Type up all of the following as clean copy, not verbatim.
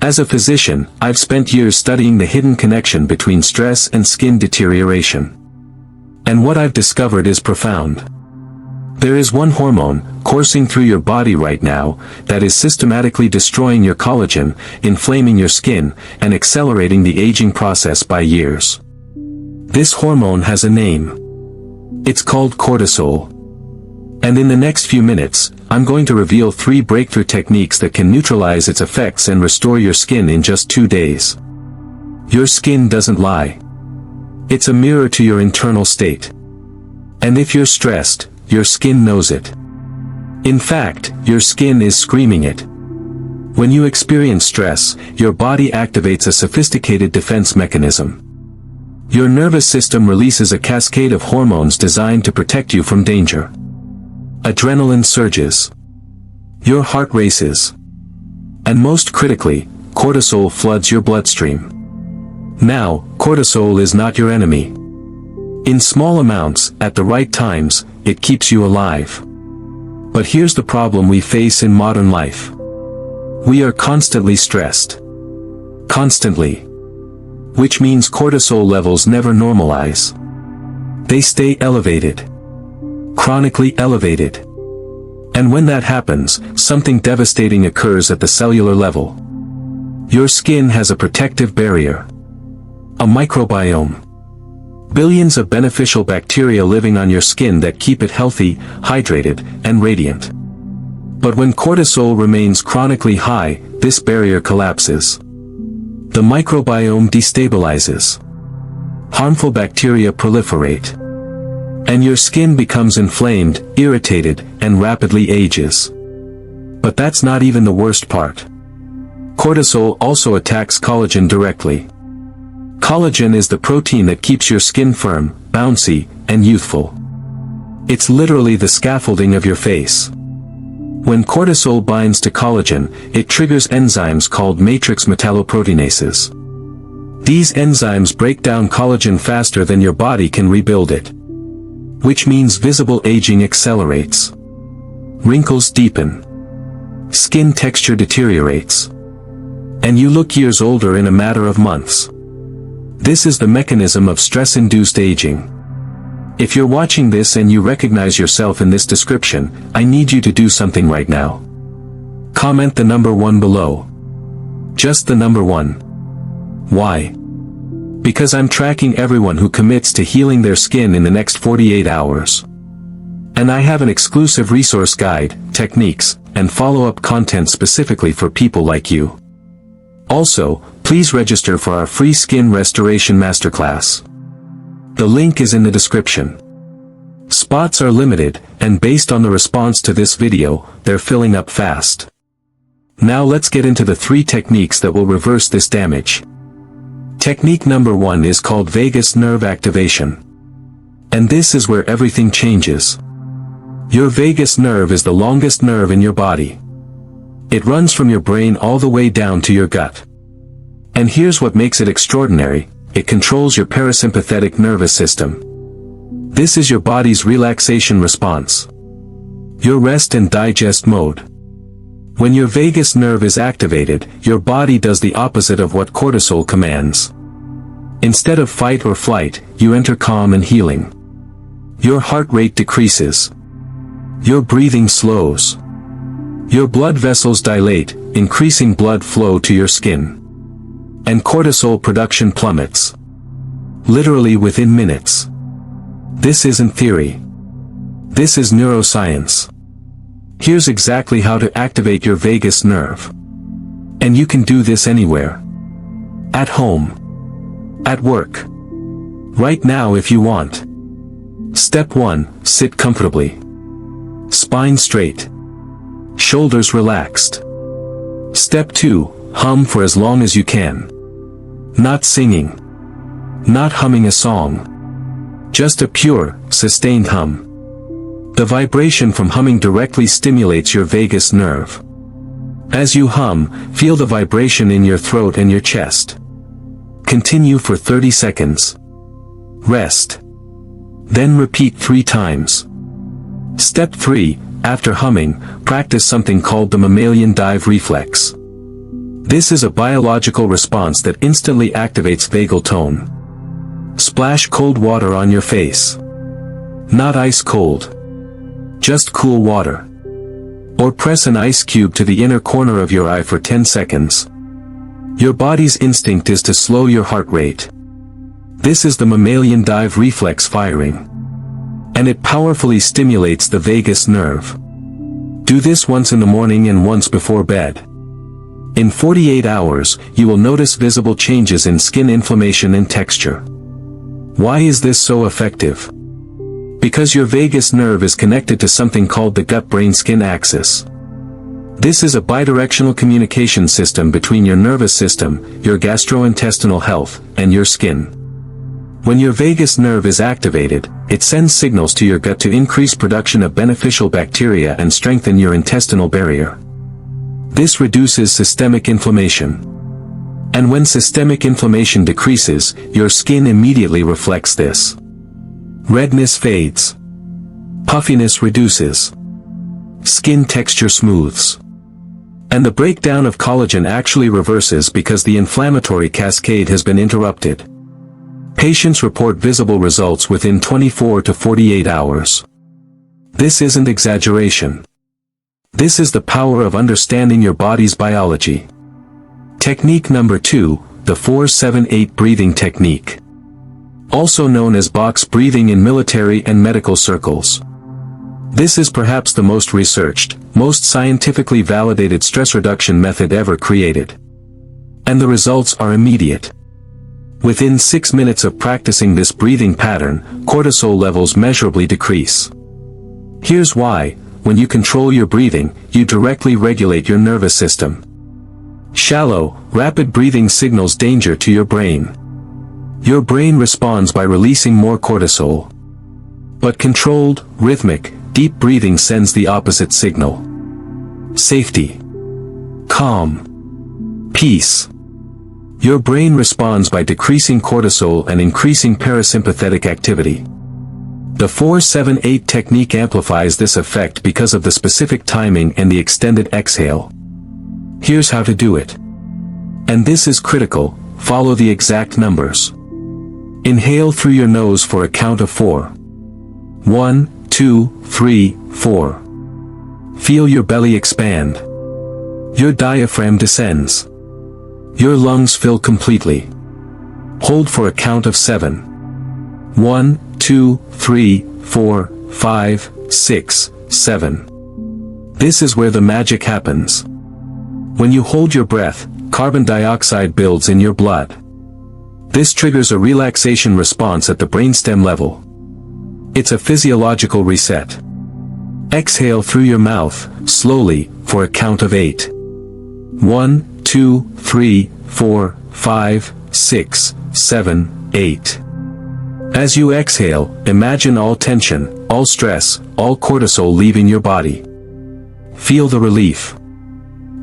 As a physician, I've spent years studying the hidden connection between stress and skin deterioration. And what I've discovered is profound. There is one hormone, coursing through your body right now, that is systematically destroying your collagen, inflaming your skin, and accelerating the aging process by years. This hormone has a name. It's called cortisol. And in the next few minutes, I'm going to reveal 3 breakthrough techniques that can neutralize its effects and restore your skin in just 2 days. Your skin doesn't lie. It's a mirror to your internal state. And if you're stressed, your skin knows it. In fact, your skin is screaming it. When you experience stress, your body activates a sophisticated defense mechanism. Your nervous system releases a cascade of hormones designed to protect you from danger. Adrenaline surges. Your heart races. And most critically, cortisol floods your bloodstream. Now, cortisol is not your enemy. In small amounts, at the right times, it keeps you alive. But here's the problem we face in modern life. We are constantly stressed. Constantly. Which means cortisol levels never normalize. They stay elevated. Chronically elevated. And when that happens, something devastating occurs at the cellular level. Your skin has a protective barrier. A microbiome. Billions of beneficial bacteria living on your skin that keep it healthy, hydrated, and radiant. But when cortisol remains chronically high, this barrier collapses. The microbiome destabilizes. Harmful bacteria proliferate. And your skin becomes inflamed, irritated, and rapidly ages. But that's not even the worst part. Cortisol also attacks collagen directly. Collagen is the protein that keeps your skin firm, bouncy, and youthful. It's literally the scaffolding of your face. When cortisol binds to collagen, it triggers enzymes called matrix metalloproteinases. These enzymes break down collagen faster than your body can rebuild it. Which means visible aging accelerates. Wrinkles deepen. Skin texture deteriorates. And you look years older in a matter of months. This is the mechanism of stress-induced aging. If you're watching this and you recognize yourself in this description, I need you to do something right now. Comment the number 1 below. Just the number 1. Why? Because I'm tracking everyone who commits to healing their skin in the next 48 hours. And I have an exclusive resource guide, techniques, and follow-up content specifically for people like you. Also, please register for our free skin restoration masterclass. The link is in the description. Spots are limited, and based on the response to this video, they're filling up fast. Now let's get into the 3 techniques that will reverse this damage. Technique number 1 is called vagus nerve activation. And this is where everything changes. Your vagus nerve is the longest nerve in your body. It runs from your brain all the way down to your gut. And here's what makes it extraordinary: it controls your parasympathetic nervous system. This is your body's relaxation response. Your rest and digest mode. When your vagus nerve is activated, your body does the opposite of what cortisol commands. Instead of fight or flight, you enter calm and healing. Your heart rate decreases. Your breathing slows. Your blood vessels dilate, increasing blood flow to your skin. And cortisol production plummets. Literally within minutes. This isn't theory. This is neuroscience. Here's exactly how to activate your vagus nerve. And you can do this anywhere. At home. At work. Right now if you want. Step 1, sit comfortably. Spine straight. Shoulders relaxed. Step 2, hum for as long as you can. Not singing. Not humming a song. Just a pure, sustained hum. The vibration from humming directly stimulates your vagus nerve. As you hum, feel the vibration in your throat and your chest. Continue for 30 seconds. Rest. Then repeat 3 times. Step 3, after humming, practice something called the mammalian dive reflex. This is a biological response that instantly activates vagal tone. Splash cold water on your face. Not ice cold. Just cool water. Or press an ice cube to the inner corner of your eye for 10 seconds. Your body's instinct is to slow your heart rate. This is the mammalian dive reflex firing. And it powerfully stimulates the vagus nerve. Do this once in the morning and once before bed. In 48 hours, you will notice visible changes in skin inflammation and texture. Why is this so effective? Because your vagus nerve is connected to something called the gut-brain-skin axis. This is a bidirectional communication system between your nervous system, your gastrointestinal health, and your skin. When your vagus nerve is activated, it sends signals to your gut to increase production of beneficial bacteria and strengthen your intestinal barrier. This reduces systemic inflammation. And when systemic inflammation decreases, your skin immediately reflects this. Redness fades. Puffiness reduces. Skin texture smooths. And the breakdown of collagen actually reverses because the inflammatory cascade has been interrupted. Patients report visible results within 24 to 48 hours. This isn't exaggeration. This is the power of understanding your body's biology. Technique number 2, the 4-7-8 breathing technique. Also known as box breathing in military and medical circles. This is perhaps the most researched, most scientifically validated stress reduction method ever created. And the results are immediate. Within 6 minutes of practicing this breathing pattern, cortisol levels measurably decrease. Here's why: when you control your breathing, you directly regulate your nervous system. Shallow, rapid breathing signals danger to your brain. Your brain responds by releasing more cortisol. But controlled, rhythmic, deep breathing sends the opposite signal. Safety. Calm. Peace. Your brain responds by decreasing cortisol and increasing parasympathetic activity. The 4-7-8 technique amplifies this effect because of the specific timing and the extended exhale. Here's how to do it. And this is critical: follow the exact numbers. Inhale through your nose for a count of 4. 1, 2, 3, 4. Feel your belly expand. Your diaphragm descends. Your lungs fill completely. Hold for a count of 7. 1, 2, 3, 4, 5, 6, 7. This is where the magic happens. When you hold your breath, carbon dioxide builds in your blood. This triggers a relaxation response at the brainstem level. It's a physiological reset. Exhale through your mouth, slowly, for a count of 8. 1, 2, 3, 4, 5, 6, 7, 8. As you exhale, imagine all tension, all stress, all cortisol leaving your body. Feel the relief.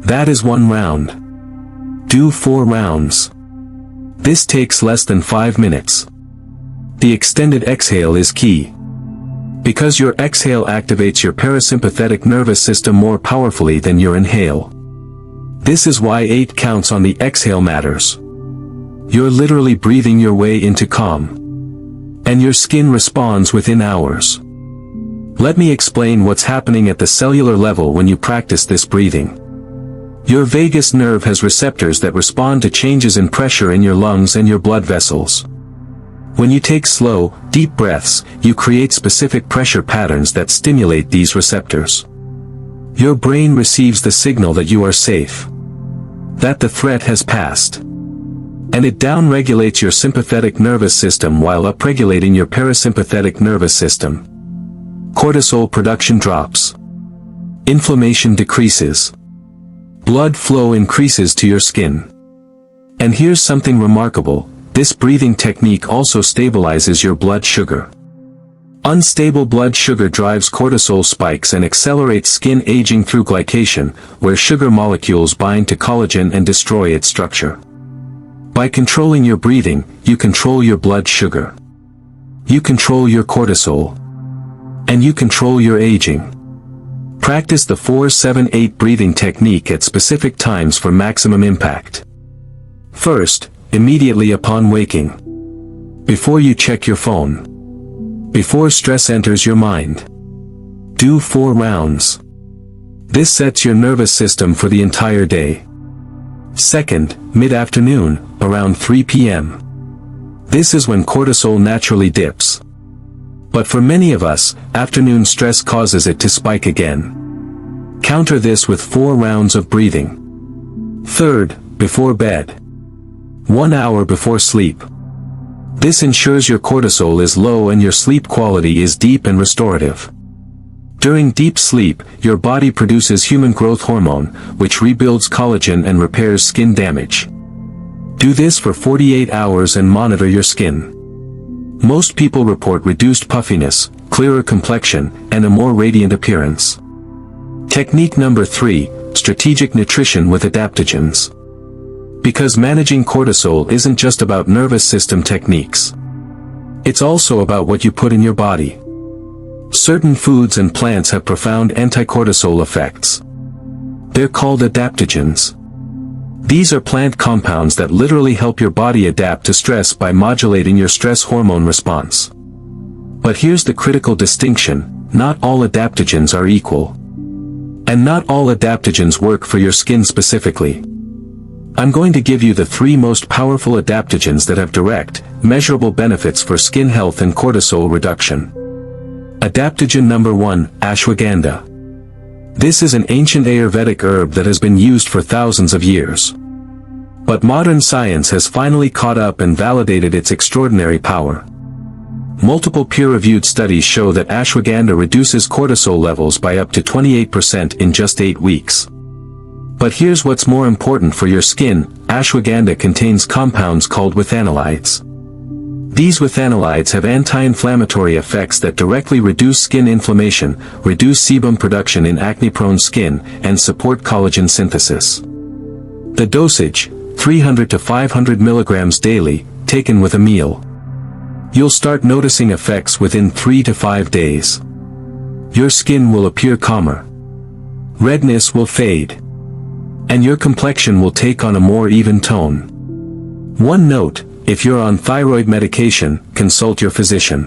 That is 1 round. Do 4 rounds. This takes less than 5 minutes. The extended exhale is key. Because your exhale activates your parasympathetic nervous system more powerfully than your inhale. This is why 8 counts on the exhale matters. You're literally breathing your way into calm. And your skin responds within hours. Let me explain what's happening at the cellular level when you practice this breathing. Your vagus nerve has receptors that respond to changes in pressure in your lungs and your blood vessels. When you take slow, deep breaths, you create specific pressure patterns that stimulate these receptors. Your brain receives the signal that you are safe. That the threat has passed. And it downregulates your sympathetic nervous system while upregulating your parasympathetic nervous system. Cortisol production drops. Inflammation decreases. Blood flow increases to your skin. And here's something remarkable: this breathing technique also stabilizes your blood sugar. Unstable blood sugar drives cortisol spikes and accelerates skin aging through glycation, where sugar molecules bind to collagen and destroy its structure. By controlling your breathing, you control your blood sugar. You control your cortisol. And you control your aging. Practice the 4-7-8 breathing technique at specific times for maximum impact. First, immediately upon waking. Before you check your phone. Before stress enters your mind. Do 4 rounds. This sets your nervous system for the entire day. Second, mid-afternoon, around 3 p.m. This is when cortisol naturally dips. But for many of us, afternoon stress causes it to spike again. Counter this with 4 rounds of breathing. Third, before bed. 1 hour before sleep. This ensures your cortisol is low and your sleep quality is deep and restorative. During deep sleep, your body produces human growth hormone, which rebuilds collagen and repairs skin damage. Do this for 48 hours and monitor your skin. Most people report reduced puffiness, clearer complexion, and a more radiant appearance. Technique number 3, strategic nutrition with adaptogens. Because managing cortisol isn't just about nervous system techniques. It's also about what you put in your body. Certain foods and plants have profound anti-cortisol effects. They're called adaptogens. These are plant compounds that literally help your body adapt to stress by modulating your stress hormone response. But here's the critical distinction: not all adaptogens are equal. And not all adaptogens work for your skin specifically. I'm going to give you the 3 most powerful adaptogens that have direct, measurable benefits for skin health and cortisol reduction. Adaptogen number 1, ashwagandha. This is an ancient Ayurvedic herb that has been used for thousands of years. But modern science has finally caught up and validated its extraordinary power. Multiple peer-reviewed studies show that ashwagandha reduces cortisol levels by up to 28% in just 8 weeks. But here's what's more important for your skin: ashwagandha contains compounds called withanolides. These withanolides have anti-inflammatory effects that directly reduce skin inflammation, reduce sebum production in acne-prone skin, and support collagen synthesis. The dosage, 300 to 500 milligrams daily, taken with a meal. You'll start noticing effects within 3 to 5 days. Your skin will appear calmer. Redness will fade. And your complexion will take on a more even tone. One note: if you're on thyroid medication, consult your physician.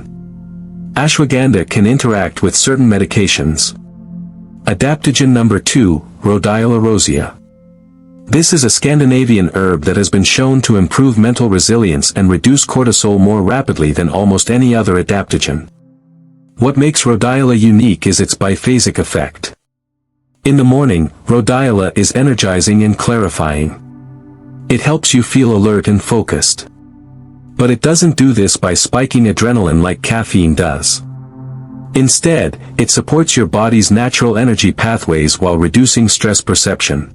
Ashwagandha can interact with certain medications. Adaptogen number 2, rhodiola rosea. This is a Scandinavian herb that has been shown to improve mental resilience and reduce cortisol more rapidly than almost any other adaptogen. What makes rhodiola unique is its biphasic effect. In the morning, rhodiola is energizing and clarifying. It helps you feel alert and focused. But it doesn't do this by spiking adrenaline like caffeine does. Instead, it supports your body's natural energy pathways while reducing stress perception.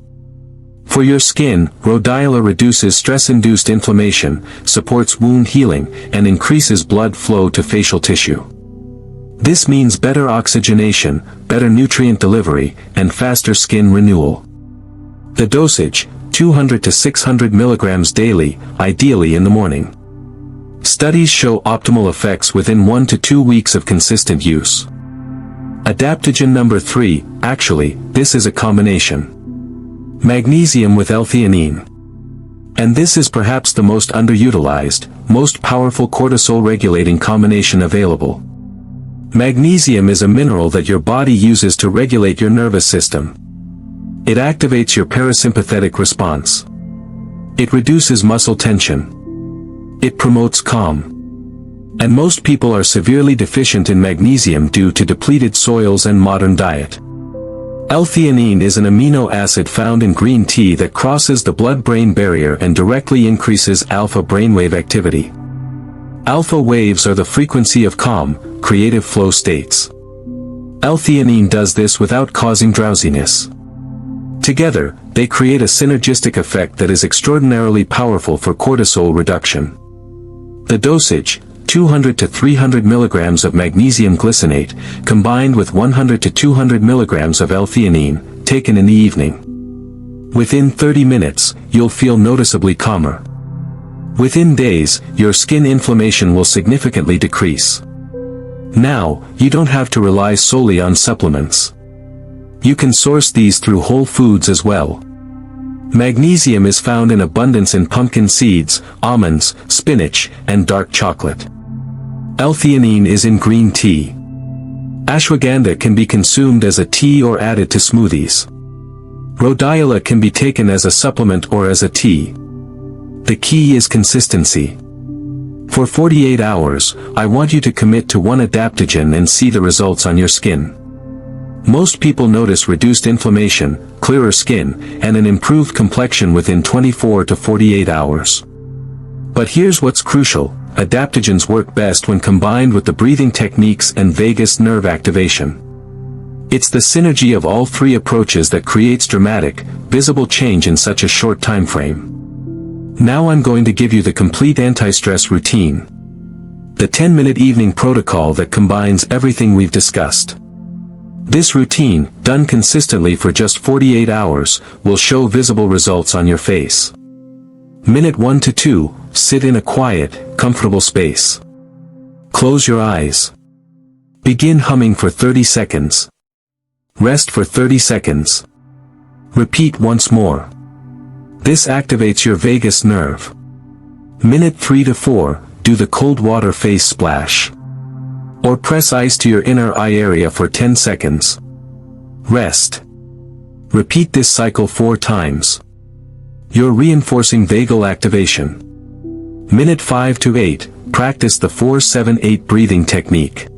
For your skin, rhodiola reduces stress-induced inflammation, supports wound healing, and increases blood flow to facial tissue. This means better oxygenation, better nutrient delivery, and faster skin renewal. The dosage, 200 to 600 milligrams daily, ideally in the morning. Studies show optimal effects within 1 to 2 weeks of consistent use. Adaptogen number 3, actually, this is a combination. Magnesium with L-theanine. And this is perhaps the most underutilized, most powerful cortisol-regulating combination available. Magnesium is a mineral that your body uses to regulate your nervous system. It activates your parasympathetic response. It reduces muscle tension. It promotes calm. And most people are severely deficient in magnesium due to depleted soils and modern diet. L-theanine is an amino acid found in green tea that crosses the blood-brain barrier and directly increases alpha brainwave activity. Alpha waves are the frequency of calm, creative flow states. L-theanine does this without causing drowsiness. Together, they create a synergistic effect that is extraordinarily powerful for cortisol reduction. The dosage, 200 to 300 milligrams of magnesium glycinate, combined with 100 to 200 milligrams of L-theanine, taken in the evening. Within 30 minutes, you'll feel noticeably calmer. Within days, your skin inflammation will significantly decrease. Now, you don't have to rely solely on supplements. You can source these through whole foods as well. Magnesium is found in abundance in pumpkin seeds, almonds, spinach, and dark chocolate. L-theanine is in green tea. Ashwagandha can be consumed as a tea or added to smoothies. Rhodiola can be taken as a supplement or as a tea. The key is consistency. For 48 hours, I want you to commit to one adaptogen and see the results on your skin. Most people notice reduced inflammation, clearer skin, and an improved complexion within 24 to 48 hours. But here's what's crucial: adaptogens work best when combined with the breathing techniques and vagus nerve activation. It's the synergy of all three approaches that creates dramatic, visible change in such a short time frame. Now I'm going to give you the complete anti-stress routine. The 10-minute evening protocol that combines everything we've discussed. This routine, done consistently for just 48 hours, will show visible results on your face. Minute 1 to 2, sit in a quiet, comfortable space. Close your eyes. Begin humming for 30 seconds. Rest for 30 seconds. Repeat once more. This activates your vagus nerve. Minute 3 to 4, do the cold water face splash. Or press ice to your inner eye area for 10 seconds. Rest. Repeat this cycle 4 times. You're reinforcing vagal activation. Minute 5 to 8, practice the 4-7-8 breathing technique.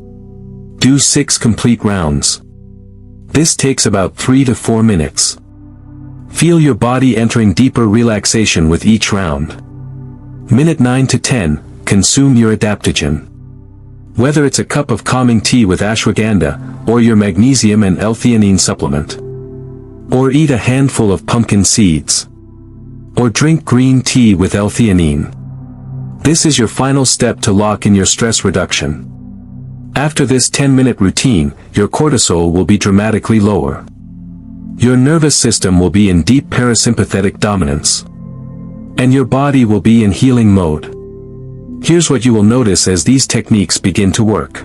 Do 6 complete rounds. This takes about 3 to 4 minutes. Feel your body entering deeper relaxation with each round. Minute 9 to 10, consume your adaptogen. Whether it's a cup of calming tea with ashwagandha, or your magnesium and L-theanine supplement. Or eat a handful of pumpkin seeds. Or drink green tea with L-theanine. This is your final step to lock in your stress reduction. After this 10-minute routine, your cortisol will be dramatically lower. Your nervous system will be in deep parasympathetic dominance. And your body will be in healing mode. Here's what you will notice as these techniques begin to work.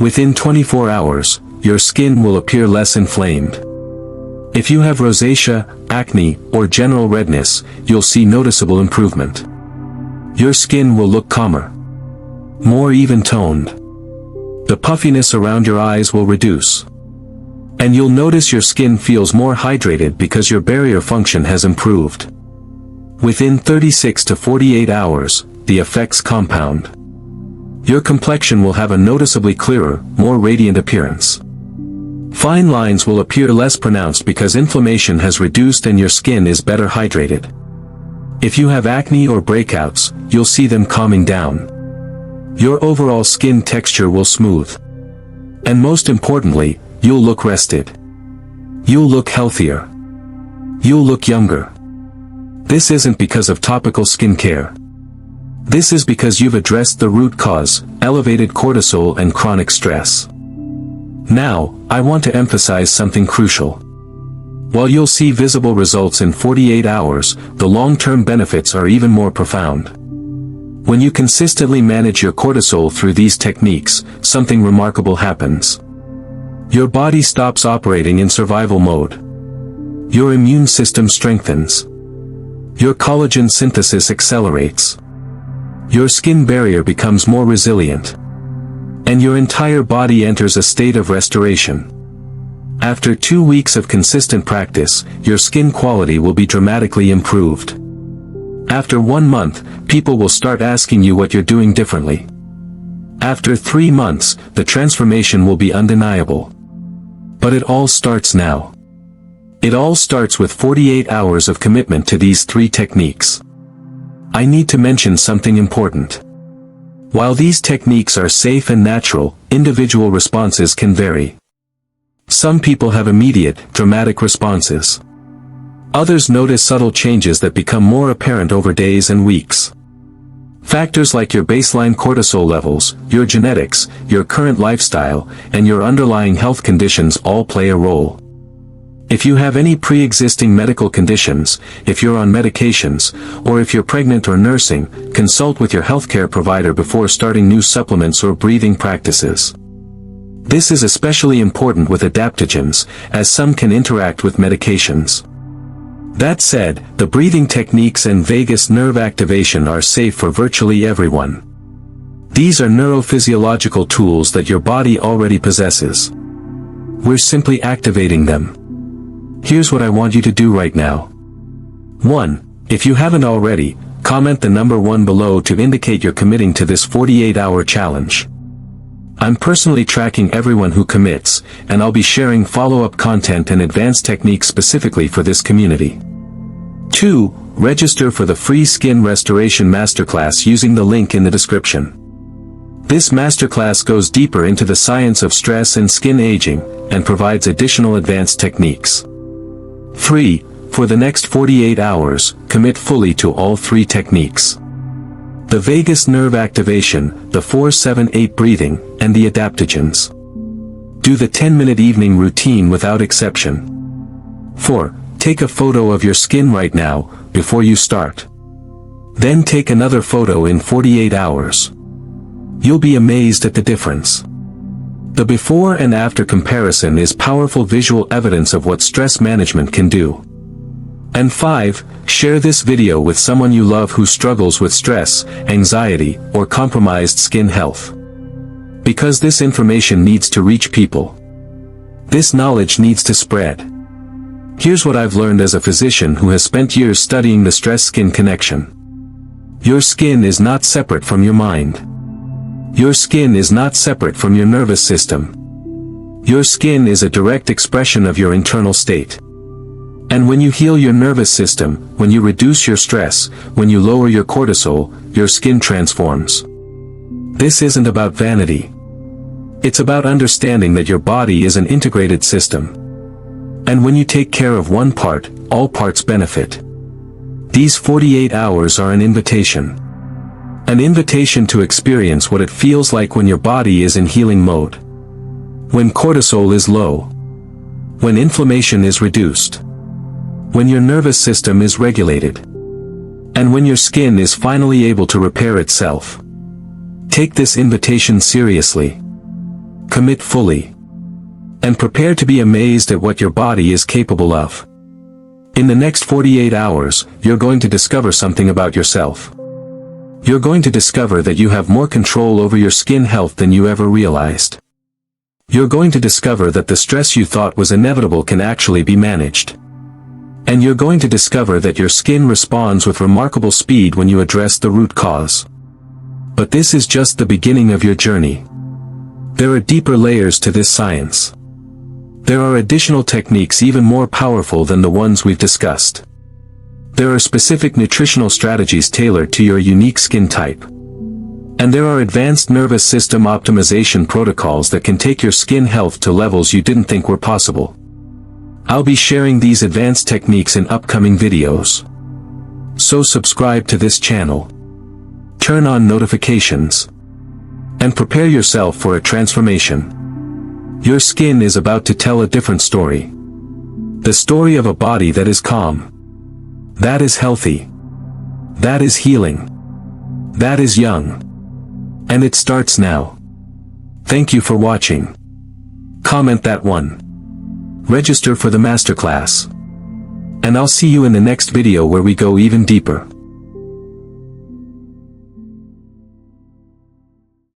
Within 24 hours, your skin will appear less inflamed. If you have rosacea, acne, or general redness, you'll see noticeable improvement. Your skin will look calmer. More even-toned. The puffiness around your eyes will reduce. And you'll notice your skin feels more hydrated because your barrier function has improved. Within 36 to 48 hours, the effects compound. Your complexion will have a noticeably clearer, more radiant appearance. Fine lines will appear less pronounced because inflammation has reduced and your skin is better hydrated. If you have acne or breakouts, you'll see them calming down. Your overall skin texture will smooth. And most importantly, you'll look rested. You'll look healthier. You'll look younger. This isn't because of topical skincare. This is because you've addressed the root cause, elevated cortisol and chronic stress. Now, I want to emphasize something crucial. While you'll see visible results in 48 hours, the long-term benefits are even more profound. When you consistently manage your cortisol through these techniques, something remarkable happens. Your body stops operating in survival mode. Your immune system strengthens. Your collagen synthesis accelerates. Your skin barrier becomes more resilient. And your entire body enters a state of restoration. After 2 weeks of consistent practice, your skin quality will be dramatically improved. After 1 month, people will start asking you what you're doing differently. After 3 months, the transformation will be undeniable. But it all starts now. It all starts with 48 hours of commitment to these 3 techniques. I need to mention something important. While these techniques are safe and natural, individual responses can vary. Some people have immediate, dramatic responses. Others notice subtle changes that become more apparent over days and weeks. Factors like your baseline cortisol levels, your genetics, your current lifestyle, and your underlying health conditions all play a role. If you have any pre-existing medical conditions, if you're on medications, or if you're pregnant or nursing, consult with your healthcare provider before starting new supplements or breathing practices. This is especially important with adaptogens, as some can interact with medications. That said, the breathing techniques and vagus nerve activation are safe for virtually everyone. These are neurophysiological tools that your body already possesses. We're simply activating them. Here's what I want you to do right now. 1. If you haven't already, comment the number 1 below to indicate you're committing to this 48-hour challenge. I'm personally tracking everyone who commits, and I'll be sharing follow-up content and advanced techniques specifically for this community. 2. Register for the free Skin Restoration Masterclass using the link in the description. This masterclass goes deeper into the science of stress and skin aging, and provides additional advanced techniques. 3. For the next 48 hours, commit fully to all 3 techniques. The vagus nerve activation, the 4-7-8 breathing, and the adaptogens. Do the 10-minute evening routine without exception. 4. Take a photo of your skin right now, before you start. Then take another photo in 48 hours. You'll be amazed at the difference. The before and after comparison is powerful visual evidence of what stress management can do. And 5. Share this video with someone you love who struggles with stress, anxiety, or compromised skin health. Because this information needs to reach people. This knowledge needs to spread. Here's what I've learned as a physician who has spent years studying the stress-skin connection. Your skin is not separate from your mind. Your skin is not separate from your nervous system. Your skin is a direct expression of your internal state. And when you heal your nervous system, when you reduce your stress, when you lower your cortisol, your skin transforms. This isn't about vanity. It's about understanding that your body is an integrated system. And when you take care of one part, all parts benefit. These 48 hours are an invitation. An invitation to experience what it feels like when your body is in healing mode. When cortisol is low. When inflammation is reduced. When your nervous system is regulated. And when your skin is finally able to repair itself. Take this invitation seriously. Commit fully. And prepare to be amazed at what your body is capable of. In the next 48 hours, you're going to discover something about yourself. You're going to discover that you have more control over your skin health than you ever realized. You're going to discover that the stress you thought was inevitable can actually be managed. And you're going to discover that your skin responds with remarkable speed when you address the root cause. But this is just the beginning of your journey. There are deeper layers to this science. There are additional techniques even more powerful than the ones we've discussed. There are specific nutritional strategies tailored to your unique skin type. And there are advanced nervous system optimization protocols that can take your skin health to levels you didn't think were possible. I'll be sharing these advanced techniques in upcoming videos. So subscribe to this channel. Turn on notifications. And prepare yourself for a transformation. Your skin is about to tell a different story. The story of a body that is calm. That is healthy. That is healing. That is young. And it starts now. Thank you for watching. Comment that one. Register for the masterclass. And I'll see you in the next video where we go even deeper.